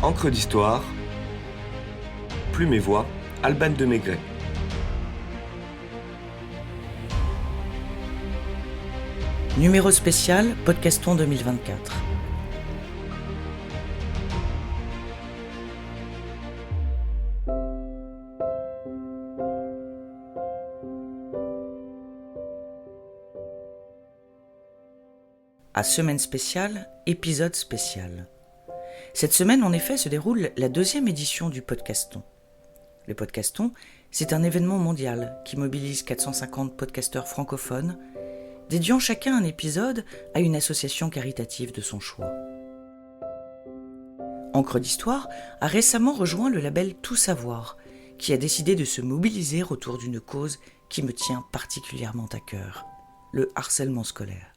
Encre d'histoire, Plume et Voix, Alban de Maigret. Numéro spécial, Podcaston 2024. À semaine spéciale, épisode spécial. Cette semaine, en effet, se déroule la 2e édition du Podcaston. Le Podcaston, c'est un événement mondial qui mobilise 450 podcasteurs francophones, dédiant chacun un épisode à une association caritative de son choix. Encre d'Histoire a récemment rejoint le label Tout Savoir, qui a décidé de se mobiliser autour d'une cause qui me tient particulièrement à cœur, le harcèlement scolaire.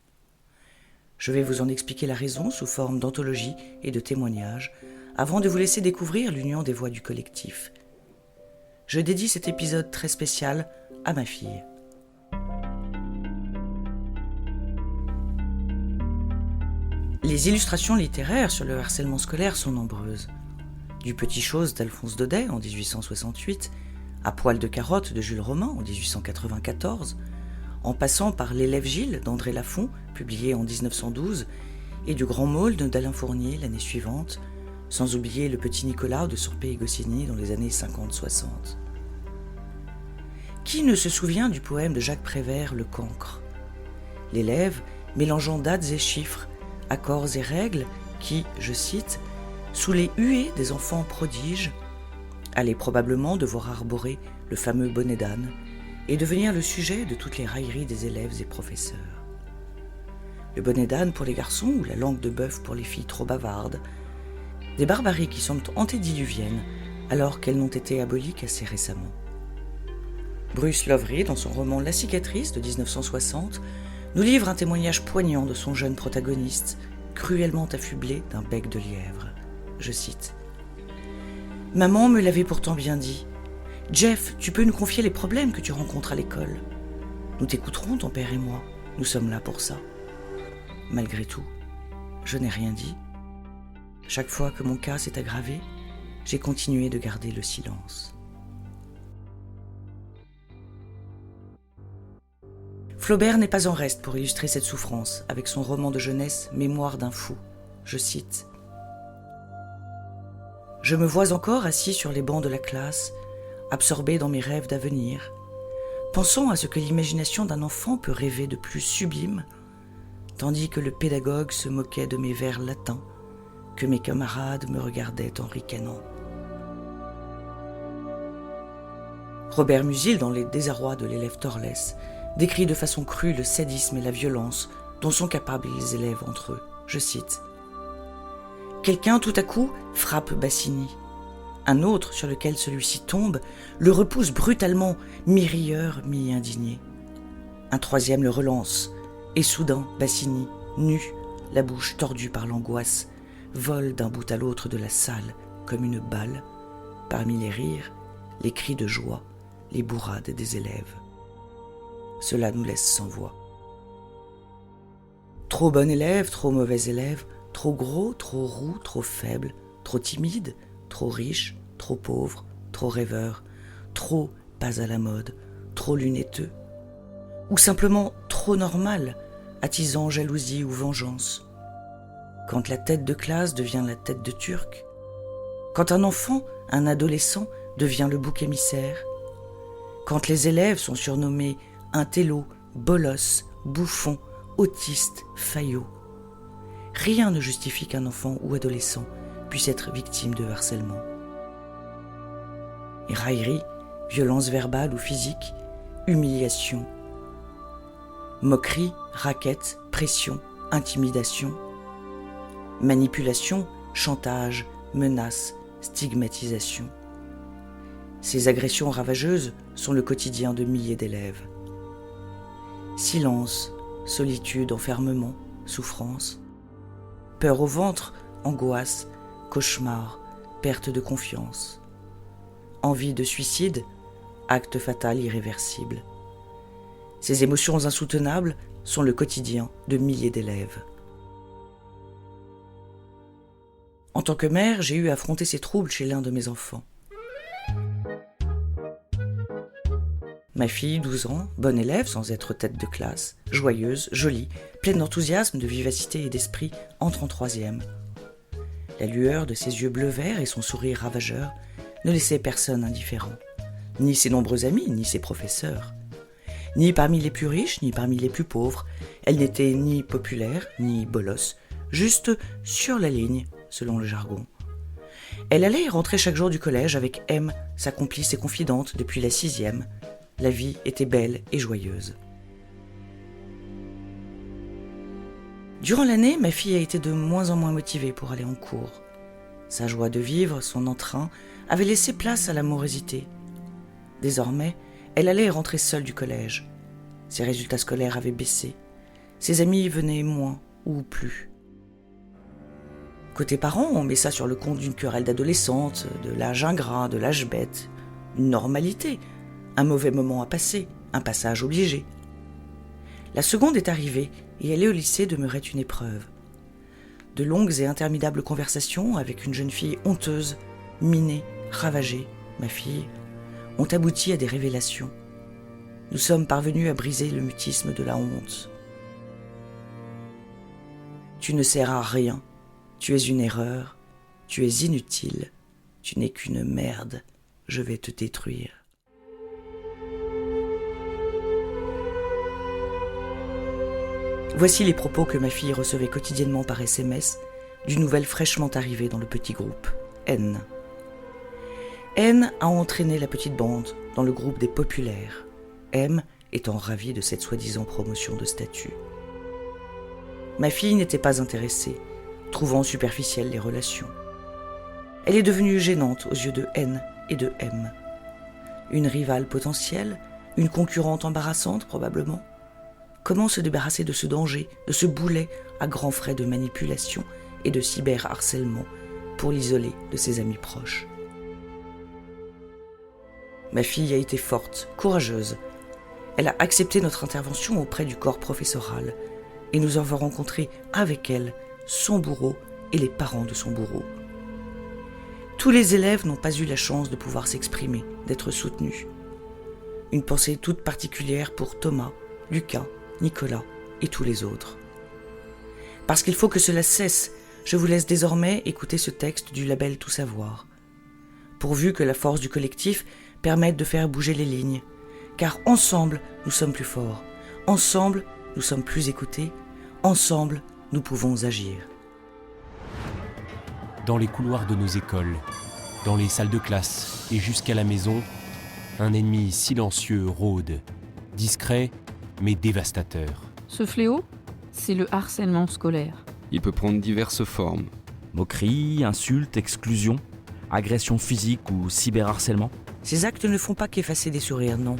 Je vais vous en expliquer la raison sous forme d'anthologie et de témoignages, avant de vous laisser découvrir l'union des voix du collectif. Je dédie cet épisode très spécial à ma fille. Les illustrations littéraires sur le harcèlement scolaire sont nombreuses. Du Petit Chose d'Alphonse Daudet en 1868, à Poil de carotte de Jules Romain en 1894, en passant par L'élève Gilles d'André Lafont, publié en 1912, et du Grand Maulne d'Alain Fournier l'année suivante, sans oublier Le Petit Nicolas de Sorpé et Goscinny dans les années 50-60. Qui ne se souvient du poème de Jacques Prévert, Le Cancre ? L'élève, mélangeant dates et chiffres, accords et règles, qui, je cite, « sous les huées des enfants prodiges », allait probablement devoir arborer le fameux bonnet d'âne et devenir le sujet de toutes les railleries des élèves et professeurs. Le bonnet d'âne pour les garçons ou la langue de bœuf pour les filles trop bavardes, des barbaries qui semblent antédiluviennes alors qu'elles n'ont été abolies qu'assez récemment. Bruce Lovery, dans son roman La cicatrice de 1960, nous livre un témoignage poignant de son jeune protagoniste, cruellement affublé d'un bec de lièvre. Je cite : « Maman me l'avait pourtant bien dit. Jeff, tu peux nous confier les problèmes que tu rencontres à l'école. Nous t'écouterons, ton père et moi. Nous sommes là pour ça. » Malgré tout, je n'ai rien dit. Chaque fois que mon cas s'est aggravé, j'ai continué de garder le silence. Flaubert n'est pas en reste pour illustrer cette souffrance avec son roman de jeunesse Mémoire d'un fou. Je cite : « Je me vois encore assis sur les bancs de la classe, absorbé dans mes rêves d'avenir, pensant à ce que l'imagination d'un enfant peut rêver de plus sublime, tandis que le pédagogue se moquait de mes vers latins, que mes camarades me regardaient en ricanant. » Robert Musil, dans Les désarrois de l'élève Torlès, décrit de façon crue le sadisme et la violence dont sont capables les élèves entre eux. Je cite : « Quelqu'un, tout à coup, frappe Bassigny. Un autre, sur lequel celui-ci tombe, le repousse brutalement, mi-rieur, mi-indigné. Un troisième le relance, et soudain, Bassigny, nu, la bouche tordue par l'angoisse, vole d'un bout à l'autre de la salle, comme une balle, parmi les rires, les cris de joie, les bourrades des élèves. Cela nous laisse sans voix. Trop bon élève, trop mauvais élève, trop gros, trop roux, trop faible, trop timide, trop riche, trop pauvre, trop rêveur, trop pas à la mode, trop lunetteux, ou simplement trop normal, attisant jalousie ou vengeance. Quand la tête de classe devient la tête de Turc, quand un enfant, un adolescent, devient le bouc émissaire, quand les élèves sont surnommés intello, bolos, bouffon, autiste, faillot. Rien ne justifie qu'un enfant ou adolescent puisse être victime de harcèlement. Et raillerie, violence verbale ou physique, humiliation, moquerie, raquette, pression, intimidation, manipulation, chantage, menace, stigmatisation. Ces agressions ravageuses sont le quotidien de milliers d'élèves. Silence, solitude, enfermement, souffrance, peur au ventre, angoisse, cauchemar, perte de confiance, envie de suicide, acte fatal irréversible. Ces émotions insoutenables sont le quotidien de milliers d'élèves. En tant que mère, j'ai eu à affronter ces troubles chez l'un de mes enfants. Ma fille, 12 ans, bonne élève sans être tête de classe, joyeuse, jolie, pleine d'enthousiasme, de vivacité et d'esprit, entre en 3e. La lueur de ses yeux bleu-vert et son sourire ravageur ne laissaient personne indifférent. Ni ses nombreux amis, ni ses professeurs. Ni parmi les plus riches, ni parmi les plus pauvres. Elle n'était ni populaire, ni bolosse, juste sur la ligne, selon le jargon. Elle allait et rentrait chaque jour du collège avec M, sa complice et confidente depuis la 6e. La vie était belle et joyeuse. Durant l'année, ma fille a été de moins en moins motivée pour aller en cours. Sa joie de vivre, son entrain, avait laissé place à la morosité. Désormais, elle allait et rentrait seule du collège. Ses résultats scolaires avaient baissé. Ses amis venaient moins ou plus. Côté parents, on met ça sur le compte d'une querelle d'adolescente, de l'âge ingrat, de l'âge bête. Une normalité, un mauvais moment à passer, un passage obligé. La seconde est arrivée et aller au lycée demeurait une épreuve. De longues et interminables conversations avec une jeune fille honteuse, minée, ravagée, ma fille, ont abouti à des révélations. Nous sommes parvenus à briser le mutisme de la honte. Tu ne sers à rien, tu es une erreur, tu es inutile, tu n'es qu'une merde, je vais te détruire. Voici les propos que ma fille recevait quotidiennement par SMS d'une nouvelle fraîchement arrivée dans le petit groupe, N. N a entraîné la petite bande dans le groupe des populaires, M étant ravie de cette soi-disant promotion de statut. Ma fille n'était pas intéressée, trouvant superficielles les relations. Elle est devenue gênante aux yeux de N et de M. Une rivale potentielle, une concurrente embarrassante probablement. Comment se débarrasser de ce danger, de ce boulet à grands frais de manipulation et de cyberharcèlement pour l'isoler de ses amis proches? Ma fille a été forte, courageuse. Elle a accepté notre intervention auprès du corps professoral et nous avons rencontré avec elle son bourreau et les parents de son bourreau. Tous les élèves n'ont pas eu la chance de pouvoir s'exprimer, d'être soutenus. Une pensée toute particulière pour Thomas, Lucas, Nicolas et tous les autres. Parce qu'il faut que cela cesse, je vous laisse désormais écouter ce texte du label Tout Savoir. Pourvu que la force du collectif permette de faire bouger les lignes, car ensemble, nous sommes plus forts. Ensemble, nous sommes plus écoutés. Ensemble, nous pouvons agir. Dans les couloirs de nos écoles, dans les salles de classe et jusqu'à la maison, un ennemi silencieux rôde, discret mais dévastateur. Ce fléau, c'est le harcèlement scolaire. Il peut prendre diverses formes. Moqueries, insultes, exclusions, agressions physiques ou cyberharcèlement. Ces actes ne font pas qu'effacer des sourires, non.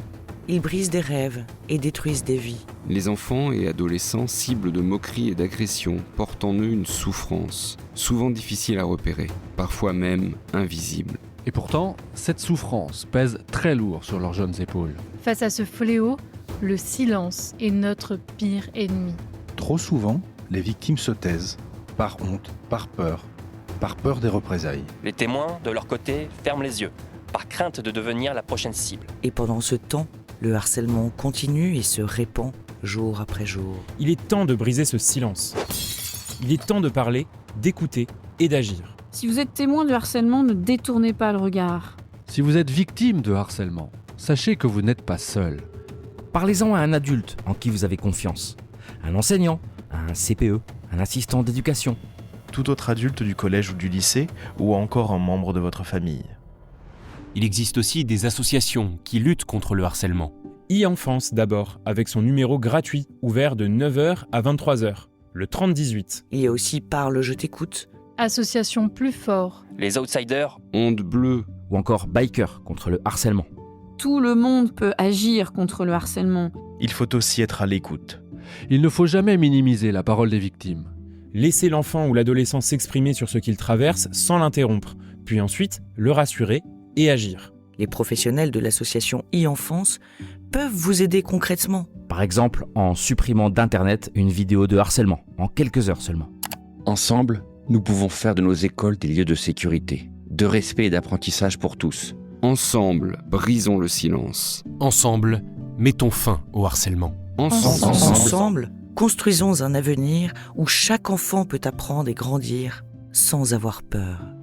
Ils brisent des rêves et détruisent des vies. Les enfants et adolescents cibles de moqueries et d'agressions portent en eux une souffrance, souvent difficile à repérer, parfois même invisible. Et pourtant, cette souffrance pèse très lourd sur leurs jeunes épaules. Face à ce fléau, le silence est notre pire ennemi. Trop souvent, les victimes se taisent, par honte, par peur des représailles. Les témoins, de leur côté, ferment les yeux, par crainte de devenir la prochaine cible. Et pendant ce temps, le harcèlement continue et se répand jour après jour. Il est temps de briser ce silence. Il est temps de parler, d'écouter et d'agir. Si vous êtes témoin de harcèlement, ne détournez pas le regard. Si vous êtes victime de harcèlement, sachez que vous n'êtes pas seul. Parlez-en à un adulte en qui vous avez confiance. Un enseignant, un CPE, un assistant d'éducation. Tout autre adulte du collège ou du lycée, ou encore un membre de votre famille. Il existe aussi des associations qui luttent contre le harcèlement. e-Enfance d'abord, avec son numéro gratuit, ouvert de 9h à 23h, le 30-18. Il y a aussi Parle, je t'écoute. Association Plus Fort. Les outsiders. Onde bleue. Ou encore Biker contre le harcèlement. Tout le monde peut agir contre le harcèlement. Il faut aussi être à l'écoute. Il ne faut jamais minimiser la parole des victimes. Laissez l'enfant ou l'adolescent s'exprimer sur ce qu'il traverse sans l'interrompre, puis ensuite le rassurer et agir. Les professionnels de l'association e-Enfance peuvent vous aider concrètement. Par exemple, en supprimant d'Internet une vidéo de harcèlement, en quelques heures seulement. Ensemble, Nous pouvons faire de nos écoles des lieux de sécurité, de respect et d'apprentissage pour tous. Ensemble, brisons le silence. Ensemble, mettons fin au harcèlement. Ensemble, construisons un avenir où chaque enfant peut apprendre et grandir sans avoir peur.